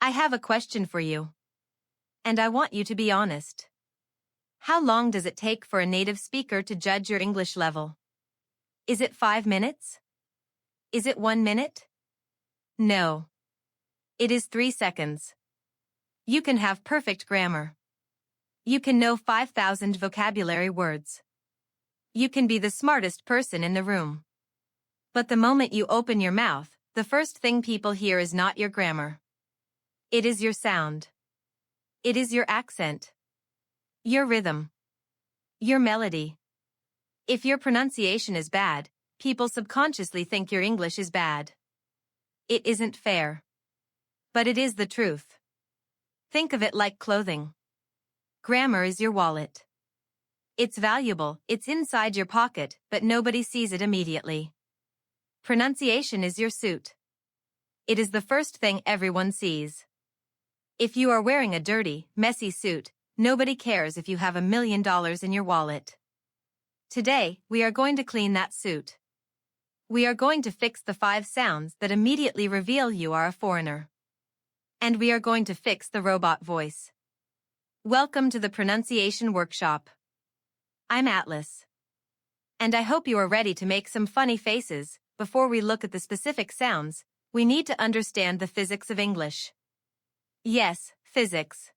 I have a question for you. And I want you to be honest. How long does it take for a native speaker to judge your English level? Is it 5 minutes? Is it 1 minute? No. It is 3 seconds. You can have perfect grammar. You can know 5,000 vocabulary words. You can be the smartest person in the room. But the moment you open your mouth, the first thing people hear is not your grammar. It is your sound. It is your accent. Your rhythm. Your melody. If your pronunciation is bad, people subconsciously think your English is bad. It isn't fair. But it is the truth. Think of it like clothing. Grammar is your wallet. It's valuable, it's inside your pocket, but nobody sees it immediately. Pronunciation is your suit. It is the first thing everyone sees. If you are wearing a dirty, messy suit, nobody cares if you have $1 million in your wallet. Today, we are going to clean that suit. We are going to fix the 5 sounds that immediately reveal you are a foreigner. And we are going to fix the robot voice. Welcome to the Pronunciation Workshop. I'm Atlas. And I hope you are ready to make some funny faces. Before we look at the specific sounds, we need to understand the physics of English. Yes, physics.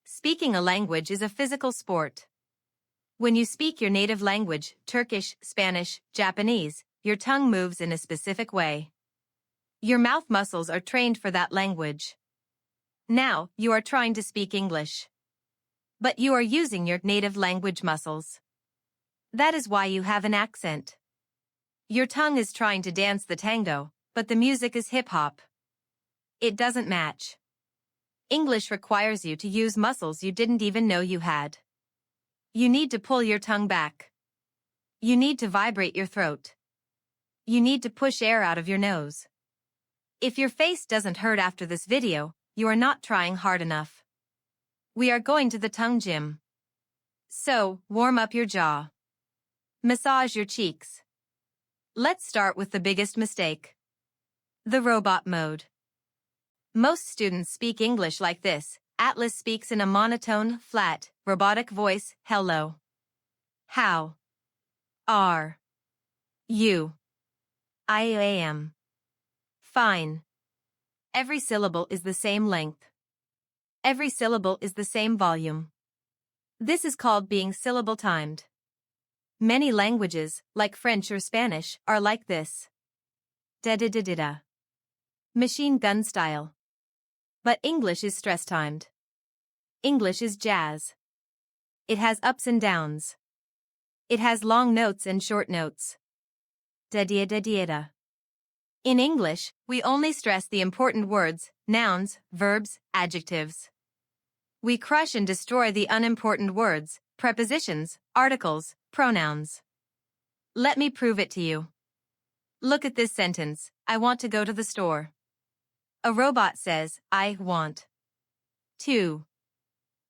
Speaking a language is a physical sport. When you speak your native language, Turkish, Spanish, Japanese, your tongue moves in a specific way. Your mouth muscles are trained for that language. Now, you are trying to speak English. But you are using your native language muscles. That is why you have an accent. Your tongue is trying to dance the tango, but the music is hip-hop. It doesn't match. English requires you to use muscles you didn't even know you had. You need to pull your tongue back. You need to vibrate your throat. You need to push air out of your nose. If your face doesn't hurt after this video, you are not trying hard enough. We are going to the tongue gym. So, warm up your jaw. Massage your cheeks. Let's start with the biggest mistake. The robot mode. Most students speak English like this. Atlas speaks in a monotone, flat, robotic voice. Hello. How are you? I am fine. Every syllable is the same length. Every syllable is the same volume. This is called being syllable timed. Many languages, like French or Spanish, are like this. Da-da-da-da-da. Machine gun style. But English is stress timed. English is jazz. It has ups and downs. It has long notes and short notes. Da-da-da-da-da. In English, we only stress the important words, nouns, verbs, adjectives. We crush and destroy the unimportant words, prepositions, articles, pronouns. Let me prove it to you. Look at this sentence. I want to go to the store. A robot says, I want to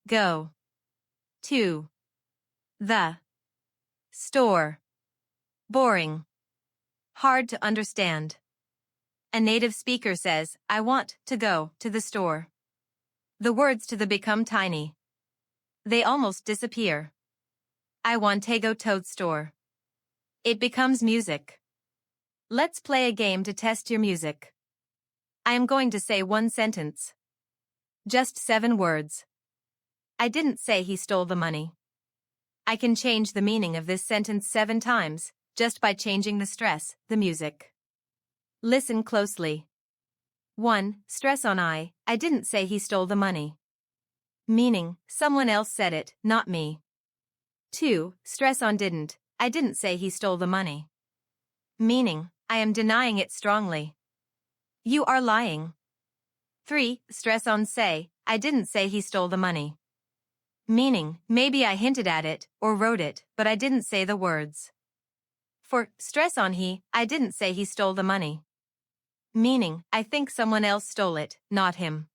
go to the store. Boring. Hard to understand. A native speaker says, I want to go to the store. The words to the become tiny. They almost disappear. I want to go to the store. It becomes music. Let's play a game to test your music. I am going to say one sentence. Just 7 words. I didn't say he stole the money. I can change the meaning of this sentence 7 times, just by changing the stress, the music. Listen closely. 1. Stress on I didn't say he stole the money. Meaning, someone else said it, not me. 2. Stress on didn't, I didn't say he stole the money. Meaning, I am denying it strongly. You are lying. 3. Stress on say, I didn't say he stole the money. Meaning, maybe I hinted at it, or wrote it, but I didn't say the words. 4. Stress on I didn't say he stole the money. Meaning, I think someone else stole it, not him.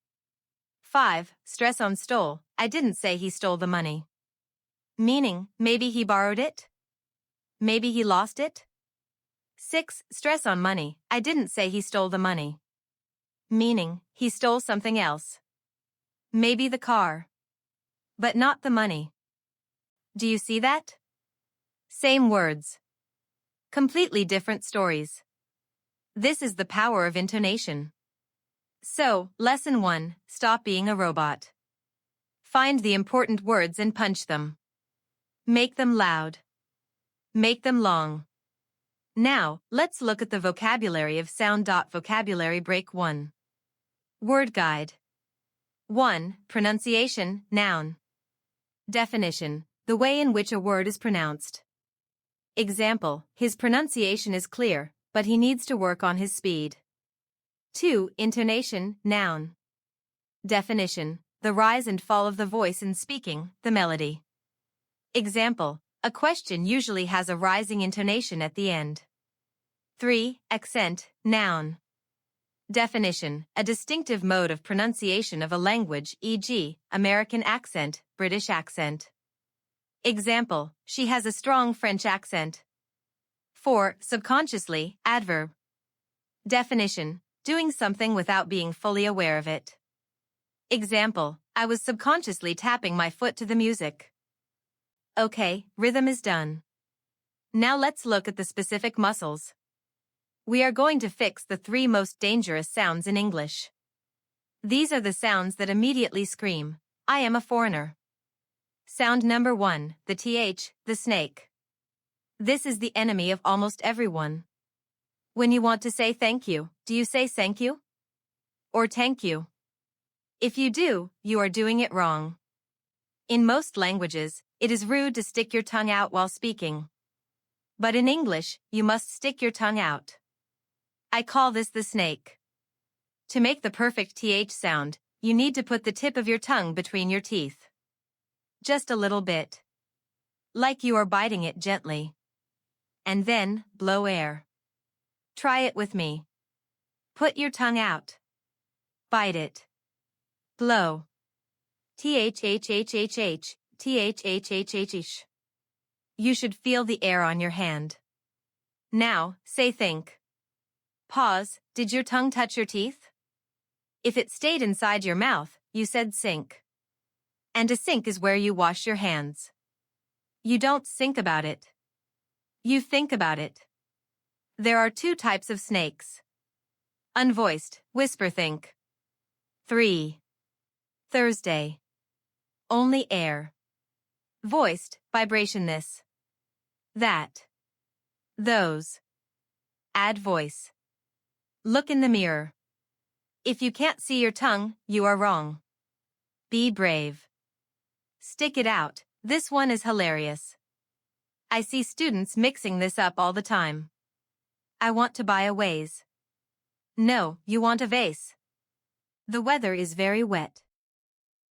5. Stress on stole, I didn't say he stole the money. Meaning, maybe he borrowed it? Maybe he lost it? 6. Stress on money, I didn't say he stole the money. meaning he stole something else. Maybe the car. But not the money. Do you see that? Same words. Completely different stories. This is the power of intonation. So, Lesson 1, stop being a robot. Find the important words and punch them. Make them loud. Make them long. Now, let's look at the vocabulary of sound. Vocabulary break 1. Word guide. 1. Pronunciation, noun. Definition, the way in which a word is pronounced. Example, his pronunciation is clear, but he needs to work on his speed. 2. Intonation, noun. Definition, the rise and fall of the voice in speaking, the melody. Example, a question usually has a rising intonation at the end. 3. Accent, noun. Definition, a distinctive mode of pronunciation of a language, e.g., American accent, British accent. Example, she has a strong French accent. 4. Subconsciously, adverb. Definition, doing something without being fully aware of it. Example, I was subconsciously tapping my foot to the music. Okay, rhythm is done. Now let's look at the specific muscles. We are going to fix the 3 most dangerous sounds in English. These are the sounds that immediately scream, I am a foreigner. Sound number 1, the th, the snake. This is the enemy of almost everyone. When you want to say thank you, do you say thank you? Or thank you? If you do, you are doing it wrong. In most languages, it is rude to stick your tongue out while speaking. But in English, you must stick your tongue out. I call this the snake. To make the perfect th sound, you need to put the tip of your tongue between your teeth. Just a little bit. Like you are biting it gently. And then, blow air. Try it with me. Put your tongue out. Bite it. Blow. Thhhhh, thhhhhh. You should feel the air on your hand. Now, say think. Pause, did your tongue touch your teeth? If it stayed inside your mouth, you said sink. And a sink is where you wash your hands. You don't think about it. You think about it. There are 2 types of snakes. Unvoiced, whisper think. 3. Thursday. Only air. Voiced, vibration this. That. Those. Add voice. Look in the mirror. If you can't see your tongue, you are wrong. Be brave. Stick it out, this one is hilarious. I see students mixing this up all the time. I want to buy a vase. No, you want a vase. The weather is very wet.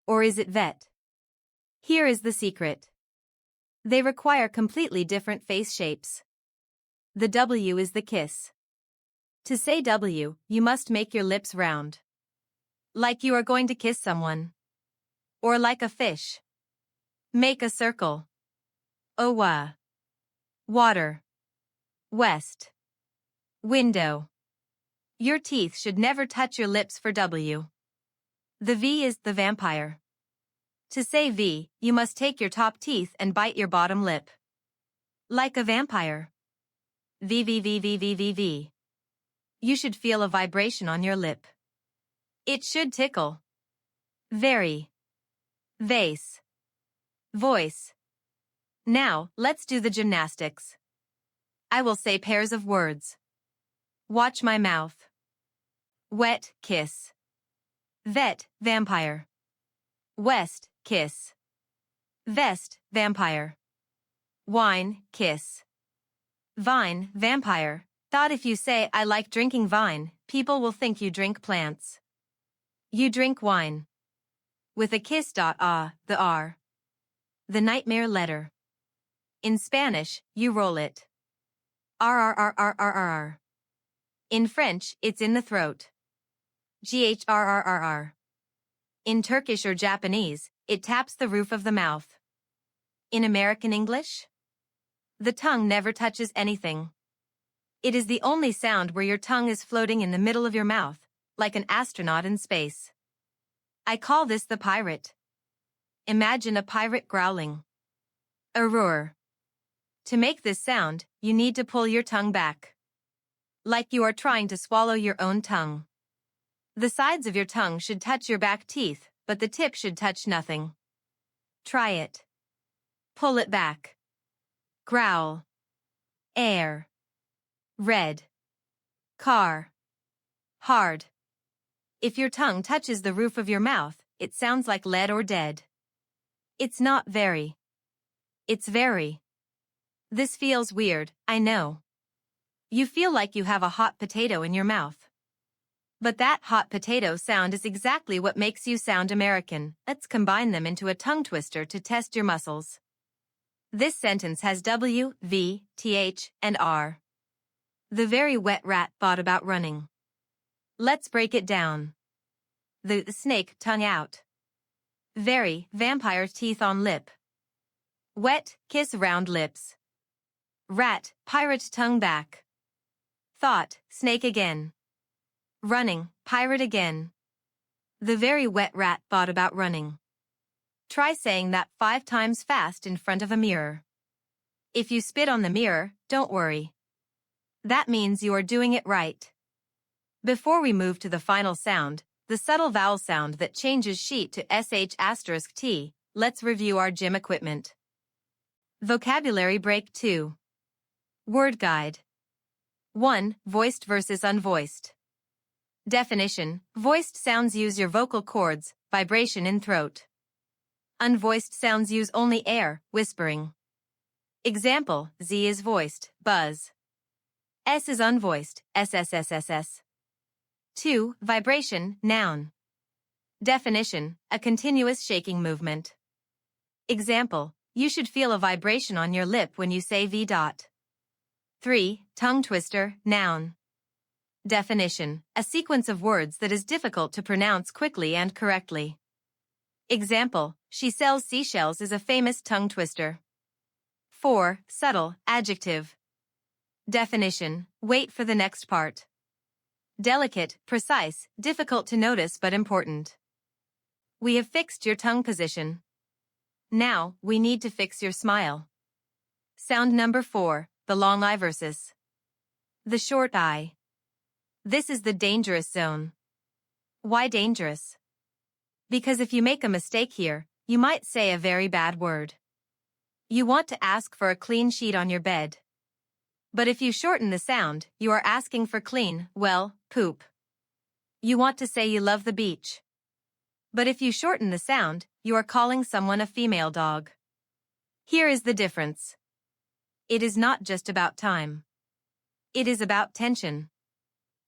Or is it vet? Here is the secret. They require completely different face shapes. The W is the kiss. To say W, you must make your lips round. Like you are going to kiss someone. Or like a fish. Make a circle. Owa. Water. West. Window. Your teeth should never touch your lips for W. The V is the vampire. To say V, you must take your top teeth and bite your bottom lip. Like a vampire. V V V V V V V. You should feel a vibration on your lip. It should tickle. Very. Vase. Voice. Now, let's do the gymnastics. I will say pairs of words. Watch my mouth. Wet, kiss. Vet, vampire. West, kiss. Vest, vampire. Wine, kiss. Vine, vampire. Thought if you say I like drinking vine, people will think you drink plants. You drink wine. With a kiss. The R. The nightmare letter. In Spanish, you roll it. R. In French, it's in the throat. Grrrr. In Turkish or Japanese, it taps the roof of the mouth. In American English? The tongue never touches anything. It is the only sound where your tongue is floating in the middle of your mouth, like an astronaut in space. I call this the pirate. Imagine a pirate growling. A roar. To make this sound, you need to pull your tongue back. Like you are trying to swallow your own tongue. The sides of your tongue should touch your back teeth, but the tip should touch nothing. Try it. Pull it back. Growl. Air. Red. Car. Hard. If your tongue touches the roof of your mouth, it sounds like lead or dead. It's not very. It's very. This feels weird, I know. You feel like you have a hot potato in your mouth. But that hot potato sound is exactly what makes you sound American. Let's combine them into a tongue twister to test your muscles. This sentence has W, V, TH, and R. The very wet rat thought about running. Let's break it down. The snake, tongue out. Very, vampire teeth on lip. Wet, kiss round lips. Rat, pirate tongue back. Thought, snake again. Running, pirate again. The very wet rat thought about running. Try saying that 5 times fast in front of a mirror. If you spit on the mirror, don't worry. That means you are doing it right. Before we move to the final sound, the subtle vowel sound that changes sheet to sh*t, let's review our gym equipment. Vocabulary break 2. Word guide. 1. Voiced versus unvoiced. Definition: voiced sounds use your vocal cords, vibration in throat. Unvoiced sounds use only air, whispering. Example: Z is voiced, buzz. S is unvoiced, SSSSS. 2. Vibration, noun. Definition: a continuous shaking movement. Example: you should feel a vibration on your lip when you say V. 3. Tongue twister, noun. Definition: a sequence of words that is difficult to pronounce quickly and correctly. Example: she sells seashells is a famous tongue twister. 4. Subtle, adjective. Definition: wait for the next part. Delicate, precise, difficult to notice but important. We have fixed your tongue position. Now, we need to fix your smile. Sound number 4, the long I versus the short I. This is the dangerous zone. Why dangerous? Because if you make a mistake here, you might say a very bad word. You want to ask for a clean sheet on your bed. But if you shorten the sound, you are asking for clean, well, poop. You want to say you love the beach. But if you shorten the sound, you are calling someone a female dog. Here is the difference. It is not just about time. It is about tension.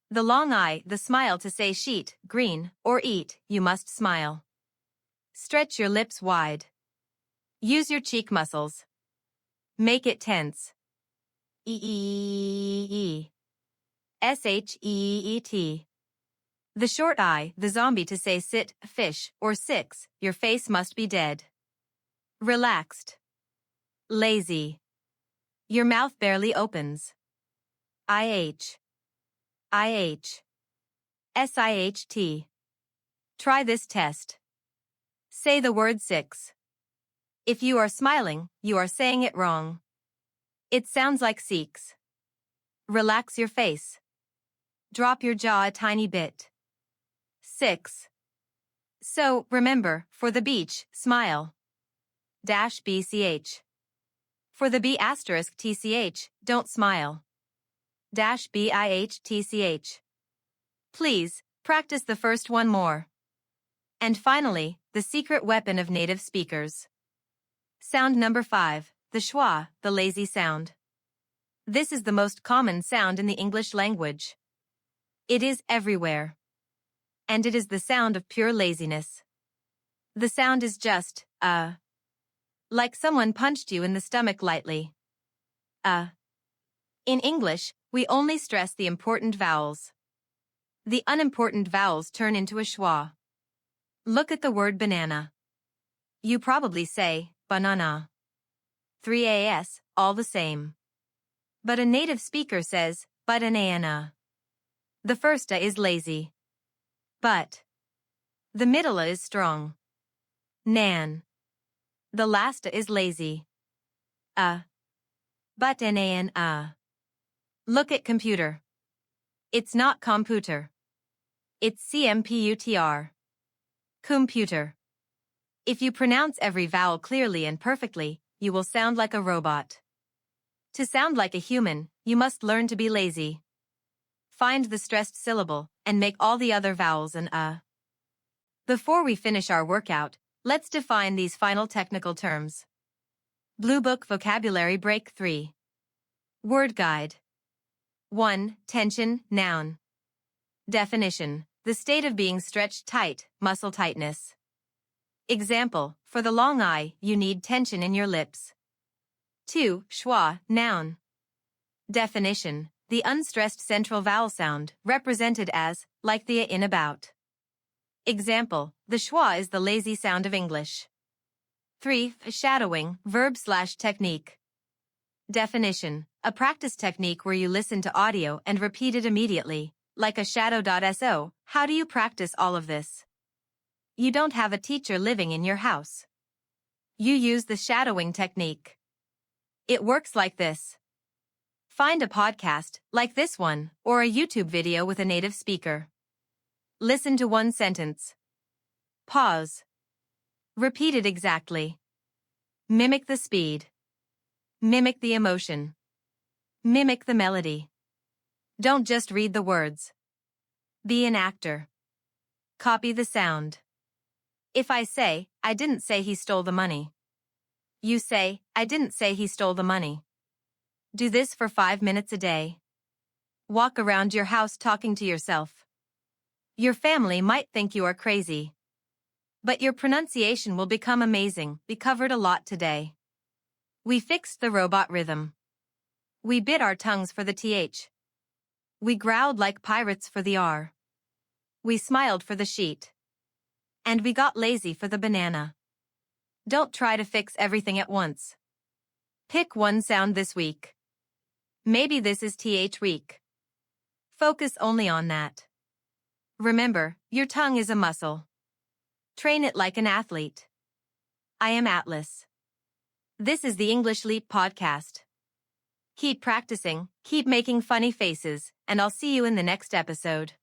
The long I, the smile to say sheet, green, or eat, you must smile. Stretch your lips wide. Use your cheek muscles. Make it tense. E-E-E-E. S-H-E-E-T. The short I, the zombie to say sit, fish, or 6, your face must be dead. Relaxed. Lazy. Your mouth barely opens. I-H. I-H. S-I-H-T. Try this test. Say the word 6. If you are smiling, you are saying it wrong. It sounds like seeks. Relax your face. Drop your jaw a tiny bit. 6. So, remember, for the beach, smile. Dash BCH. For the B asterisk TCH, don't smile. Dash BIHTCH. Please, practice the first one more. And finally, the secret weapon of native speakers. Sound number 5, the schwa, the lazy sound. This is the most common sound in the English language. It is everywhere. And it is the sound of pure laziness. The sound is just, like someone punched you in the stomach lightly. In English, we only stress the important vowels. The unimportant vowels turn into a schwa. Look at the word banana. You probably say, banana. 3as, all the same. But a native speaker says, banana. The first A is lazy. But. The middle is strong. Nan. The last is lazy. But nan. Look at computer. It's not computer. It's computer. Computer. If you pronounce every vowel clearly and perfectly, you will sound like a robot. To sound like a human, you must learn to be lazy. Find the stressed syllable, and make all the other vowels an . Before we finish our workout, let's define these final technical terms. Blue Book Vocabulary Break 3. Word Guide. 1. Tension, noun. Definition: the state of being stretched tight, muscle tightness. Example: for the long I, you need tension in your lips. 2. Schwa, noun. Definition: the unstressed central vowel sound, represented as, like the in about. Example: the schwa is the lazy sound of English. 3. Shadowing, verb/technique. Definition: a practice technique where you listen to audio and repeat it immediately, like a shadow.so. How do you practice all of this? You don't have a teacher living in your house. You use the shadowing technique. It works like this. Find a podcast, like this one, or a YouTube video with a native speaker. Listen to one sentence. Pause. Repeat it exactly. Mimic the speed. Mimic the emotion. Mimic the melody. Don't just read the words. Be an actor. Copy the sound. If I say, I didn't say he stole the money. You say, I didn't say he stole the money. Do this for 5 minutes a day. Walk around your house talking to yourself. Your family might think you are crazy. But your pronunciation will become amazing. We covered a lot today. We fixed the robot rhythm. We bit our tongues for the th. We growled like pirates for the r. We smiled for the sheet. And we got lazy for the banana. Don't try to fix everything at once. Pick one sound this week. Maybe this is th week. Focus only on that. Remember, your tongue is a muscle. Train it like an athlete. I am Atlas. This is the English Leap podcast. Keep practicing, keep making funny faces, and I'll see you in the next episode.